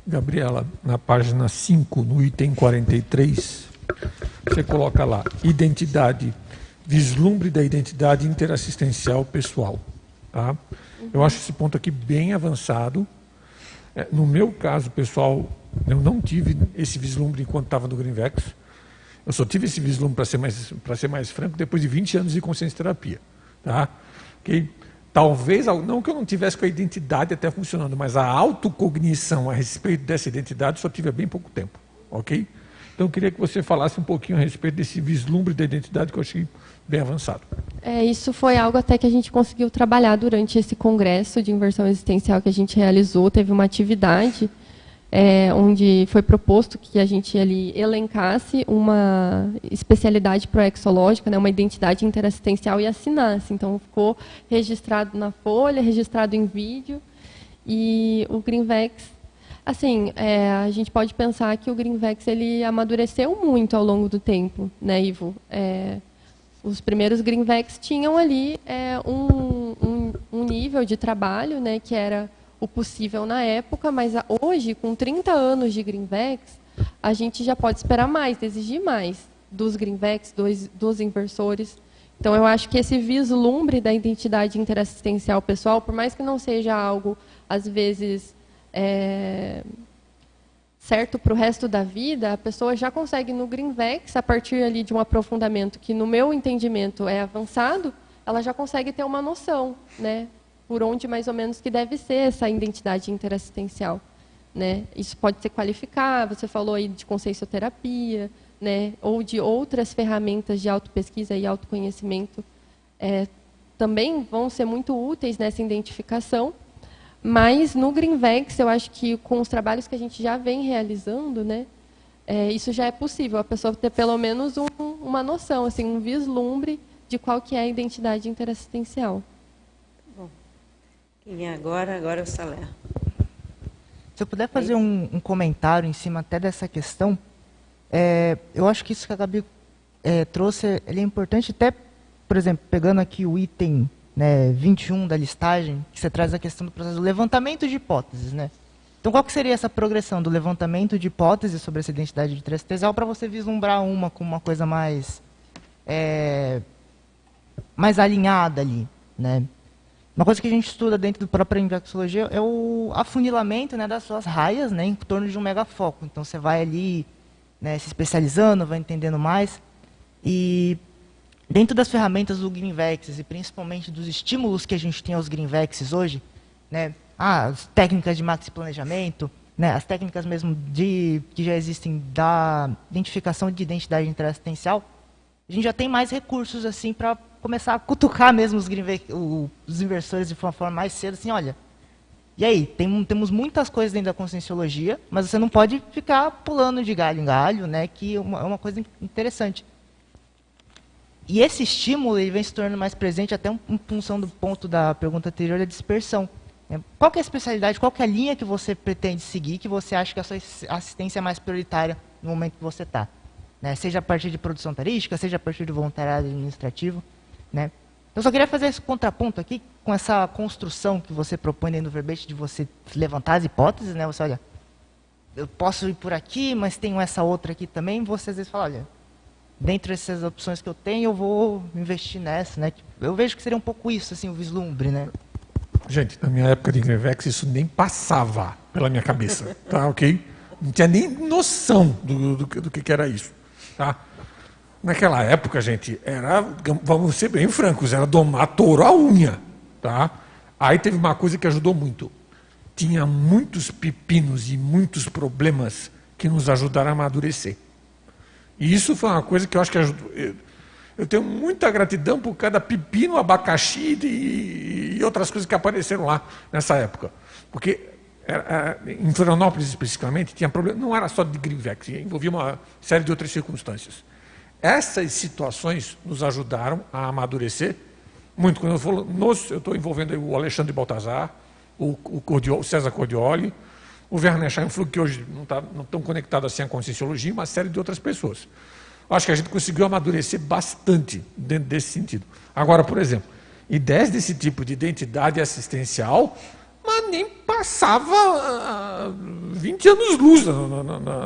Gabriela, na página 5, no item 43, você coloca lá, identidade, vislumbre da identidade interassistencial pessoal. Tá? Eu acho esse ponto aqui bem avançado. No meu caso, pessoal, eu não tive esse vislumbre enquanto estava no Greenvex. Eu só tive esse vislumbre, para ser mais franco, depois de 20 anos de consciência terapia. Tá? Okay? Talvez, não que eu não tivesse com a identidade até funcionando, mas a autocognição a respeito dessa identidade só tive há bem pouco tempo. Ok? Então eu queria que você falasse um pouquinho a respeito desse vislumbre da identidade que eu achei bem avançado. Isso foi algo até que a gente conseguiu trabalhar durante esse congresso de inversão existencial que a gente realizou. Teve uma atividade onde foi proposto que a gente ali elencasse uma especialidade proexológica, né, uma identidade interassistencial e assinasse. Então, ficou registrado na folha, registrado em vídeo. E o Greenvex, assim, a gente pode pensar que o Greenvex ele amadureceu muito ao longo do tempo, né, Ivo? Os primeiros Greenvex tinham ali um nível de trabalho, né, que era o possível na época, mas hoje, com 30 anos de Greenvex, a gente já pode esperar mais, exigir mais dos Greenvex, dos inversores. Então, eu acho que esse vislumbre da identidade interassistencial pessoal, por mais que não seja algo, às vezes, certo para o resto da vida, a pessoa já consegue no Greenvex, a partir ali de um aprofundamento que, no meu entendimento, é avançado, ela já consegue ter uma noção, né, por onde mais ou menos que deve ser essa identidade interassistencial, né? Isso pode ser qualificar, você falou aí de consciencioterapia, né, ou de outras ferramentas de autopesquisa e autoconhecimento, também vão ser muito úteis nessa identificação. Mas no Greenvex, eu acho que com os trabalhos que a gente já vem realizando, né, isso já é possível, a pessoa ter pelo menos uma noção, assim, um vislumbre de qual que é a identidade interassistencial. Bom, quem é agora? Agora é o Salé. Se eu puder fazer um comentário em cima até dessa questão, eu acho que isso que a Gabi trouxe, ele é importante até, por exemplo, pegando aqui o item 21 da listagem, que você traz a questão do processo do levantamento de hipóteses, né? Então, qual que seria essa progressão do levantamento de hipóteses sobre essa identidade interassistencial para você vislumbrar uma com uma coisa mais alinhada ali, né? Uma coisa que a gente estuda dentro do próprio Indexologia é o afunilamento, né, das suas raias, né, em torno de um megafoco. Então, você vai ali, né, se especializando, vai entendendo mais. E dentro das ferramentas do Greenvex, e principalmente dos estímulos que a gente tem aos Greenvexes hoje, né, as técnicas de maxi-planejamento, né, as técnicas mesmo que já existem da identificação de identidade interassistencial, a gente já tem mais recursos assim para começar a cutucar mesmo os inversores de uma forma mais cedo, assim, olha, e aí, temos muitas coisas dentro da conscienciologia, mas você não pode ficar pulando de galho em galho, né, que é uma coisa interessante. E esse estímulo ele vem se tornando mais presente até em função do ponto da pergunta anterior, da dispersão. Qual que é a especialidade, qual que é a linha que você pretende seguir, que você acha que a sua assistência é mais prioritária no momento que você está? Né? Seja a partir de produção tarística, seja a partir de voluntariado administrativo. Né? Eu só queria fazer esse contraponto aqui com essa construção que você propõe dentro do verbete de você levantar as hipóteses. Né? Você, olha, eu posso ir por aqui, mas tenho essa outra aqui também. Você às vezes fala, olha, dentro dessas opções que eu tenho, eu vou investir nessa. Né? Eu vejo que seria um pouco isso, assim, o vislumbre. Né? Gente, na minha época de Greenvex, isso nem passava pela minha cabeça, tá, ok? Não tinha nem noção do que era isso, tá? Naquela época, gente, vamos ser bem francos, era domar touro à unha, tá? Aí teve uma coisa que ajudou muito. Tinha muitos pepinos e muitos problemas que nos ajudaram a amadurecer. E isso foi uma coisa que eu acho que ajudou. Eu tenho muita gratidão por cada pepino, abacaxi e outras coisas que apareceram lá nessa época. Porque em Florianópolis, especificamente, tinha problema, não era só de Greenvex, envolvia uma série de outras circunstâncias. Essas situações nos ajudaram a amadurecer muito. Quando eu falo eu estou envolvendo o Alexandre Baltazar, o César Cordioli, o Werner Scheinflug, que hoje não estão conectados assim à conscienciologia, e uma série de outras pessoas. Acho que a gente conseguiu amadurecer bastante dentro desse sentido. Agora, por exemplo, ideias desse tipo de identidade assistencial, mas nem passava 20 anos luz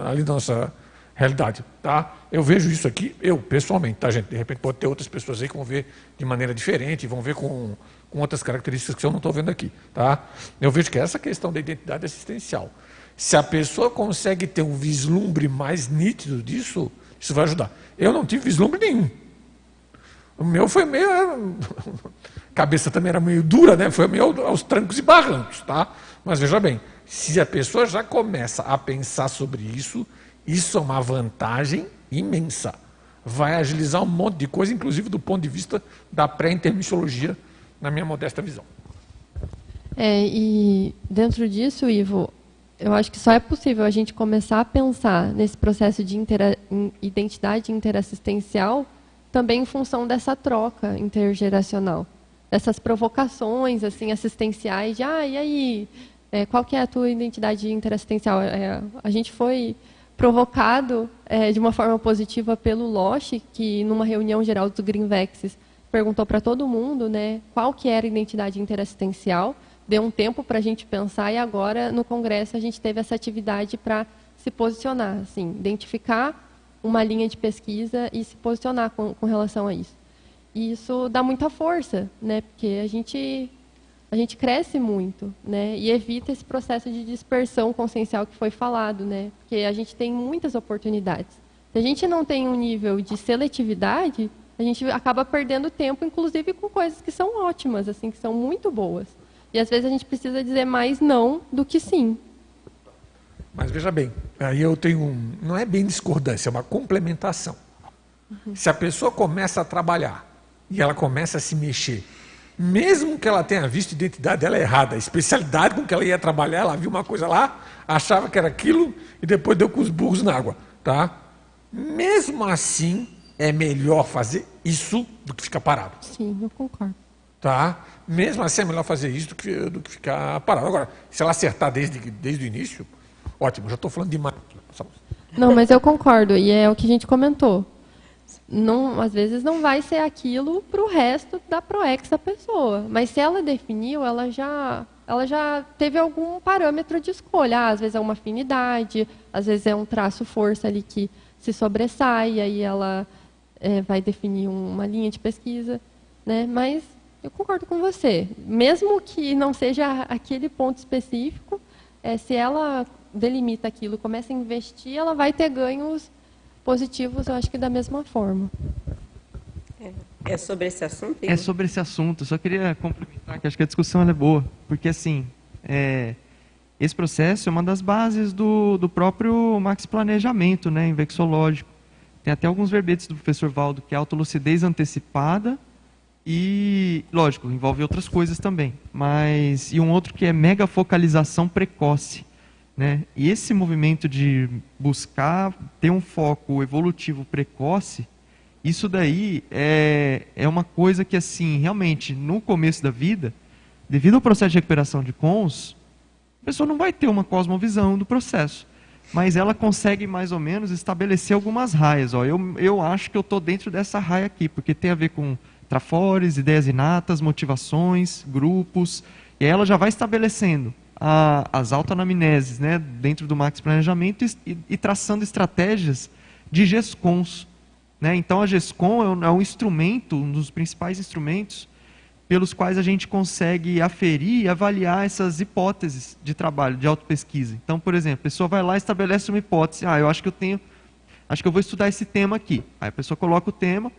ali na nossa realidade, tá? Eu vejo isso aqui, eu pessoalmente, tá, gente? De repente pode ter outras pessoas aí que vão ver de maneira diferente, vão ver com outras características que eu não estou vendo aqui, tá? Eu vejo que essa questão da identidade assistencial, se a pessoa consegue ter um vislumbre mais nítido disso, isso vai ajudar. Eu não tive vislumbre nenhum. O meu foi meio... A cabeça também era meio dura, né? Foi meio aos trancos e barrancos, tá? Mas veja bem, se a pessoa já começa a pensar sobre isso, isso é uma vantagem imensa. Vai agilizar um monte de coisa, inclusive do ponto de vista da pré-intermissiologia, na minha modesta visão. E dentro disso, Ivo, eu acho que só é possível a gente começar a pensar nesse processo de identidade interassistencial também em função dessa troca intergeracional, dessas provocações assim, assistenciais de, e aí, qual que é a tua identidade interassistencial? A gente foi provocado de uma forma positiva pelo Losch, que numa reunião geral do Greenvexes perguntou para todo mundo, né, qual que era a identidade interassistencial, deu um tempo para a gente pensar e agora no Congresso a gente teve essa atividade para se posicionar, assim, identificar uma linha de pesquisa e se posicionar com relação a isso. E isso dá muita força, né, porque a gente cresce muito, né, e evita esse processo de dispersão consciencial que foi falado, né, porque a gente tem muitas oportunidades. Se a gente não tem um nível de seletividade, a gente acaba perdendo tempo, inclusive com coisas que são ótimas, assim, que são muito boas. E às vezes a gente precisa dizer mais não do que sim. Mas veja bem, aí eu tenho não é bem discordância, é uma complementação. Se a pessoa começa a trabalhar e ela começa a se mexer, mesmo que ela tenha visto a identidade dela errada, a especialidade com que ela ia trabalhar, ela viu uma coisa lá, achava que era aquilo e depois deu com os burros na água, tá? Mesmo assim, é melhor fazer isso do que ficar parado. Sim, eu concordo. Tá? Mesmo assim, é melhor fazer isso do que ficar parado. Agora, se ela acertar desde o início, ótimo, já estou falando demais. Não, mas eu concordo, e é o que a gente comentou. Não, às vezes não vai ser aquilo para o resto da ProEx da pessoa, mas se ela definiu, ela já teve algum parâmetro de escolha. Às vezes é uma afinidade, às vezes é um traço força ali que se sobressai, e aí ela vai definir uma linha de pesquisa, né? Mas eu concordo com você. Mesmo que não seja aquele ponto específico, se ela delimita aquilo e começa a investir, ela vai ter ganhos positivos, eu acho que da mesma forma. É sobre esse assunto? É sobre esse assunto. Só queria complementar que acho que a discussão é boa, porque assim, esse processo é uma das bases do próprio maxi planejamento, né, infecciológico. Tem até alguns verbetes do professor Valdo, que é autolucidez antecipada e, lógico, envolve outras coisas também. E um outro que é megafocalização precoce, né? E esse movimento de buscar ter um foco evolutivo precoce, isso daí é uma coisa que, assim, realmente, no começo da vida, devido ao processo de recuperação de cons, a pessoa não vai ter uma cosmovisão do processo. Mas ela consegue, mais ou menos, estabelecer algumas raias. Ó, eu acho que eu estou dentro dessa raia aqui, porque tem a ver com trafores, ideias inatas, motivações, grupos. E aí ela já vai estabelecendo as autoanamneses, né, dentro do maxi planejamento e traçando estratégias de GESCONs. Né? Então a GESCON é um instrumento, um dos principais instrumentos pelos quais a gente consegue aferir e avaliar essas hipóteses de trabalho, de autopesquisa. Então, por exemplo, a pessoa vai lá e estabelece uma hipótese. Eu acho que eu vou estudar esse tema aqui. Aí a pessoa coloca o tema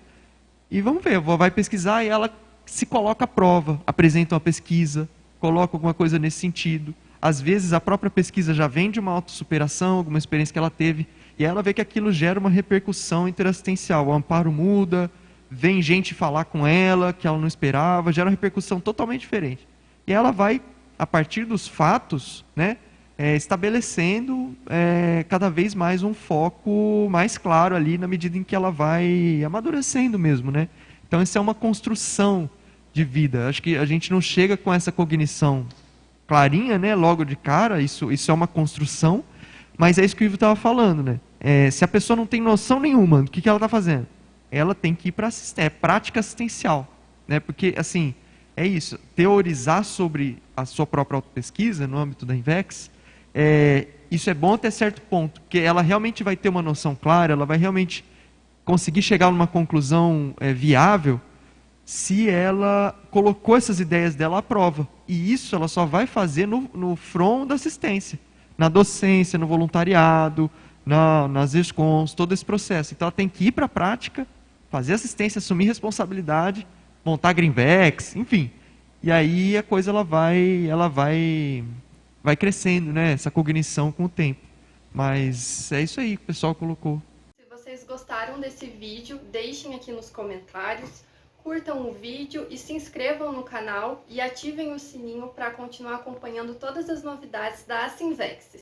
e vamos ver, vai pesquisar e ela se coloca à prova, apresenta uma pesquisa, coloca alguma coisa nesse sentido. Às vezes a própria pesquisa já vem de uma autossuperação, alguma experiência que ela teve, e ela vê que aquilo gera uma repercussão interassistencial. O amparo muda, vem gente falar com ela que ela não esperava, gera uma repercussão totalmente diferente. E ela vai, a partir dos fatos, né, estabelecendo cada vez mais um foco mais claro ali na medida em que ela vai amadurecendo mesmo, né? Então isso é uma construção de vida. Acho que a gente não chega com essa cognição clarinha, né, logo de cara, isso é uma construção, mas é isso que o Ivo estava falando, né? Se a pessoa não tem noção nenhuma do que ela está fazendo, ela tem que ir para prática assistencial, né? Porque, assim, é isso, teorizar sobre a sua própria autopesquisa no âmbito da Invex, isso é bom até certo ponto, porque ela realmente vai ter uma noção clara, ela vai realmente conseguir chegar numa conclusão viável se ela colocou essas ideias dela à prova. E isso ela só vai fazer no front da assistência, na docência, no voluntariado, nas ESCOMs, todo esse processo. Então ela tem que ir para a prática, fazer assistência, assumir responsabilidade, montar Greenvex, enfim. E aí a coisa vai crescendo, né? Essa cognição com o tempo. Mas é isso aí que o pessoal colocou. Se vocês gostaram desse vídeo, deixem aqui nos comentários, curtam o vídeo e se inscrevam no canal e ativem o sininho para continuar acompanhando todas as novidades da Assinvex.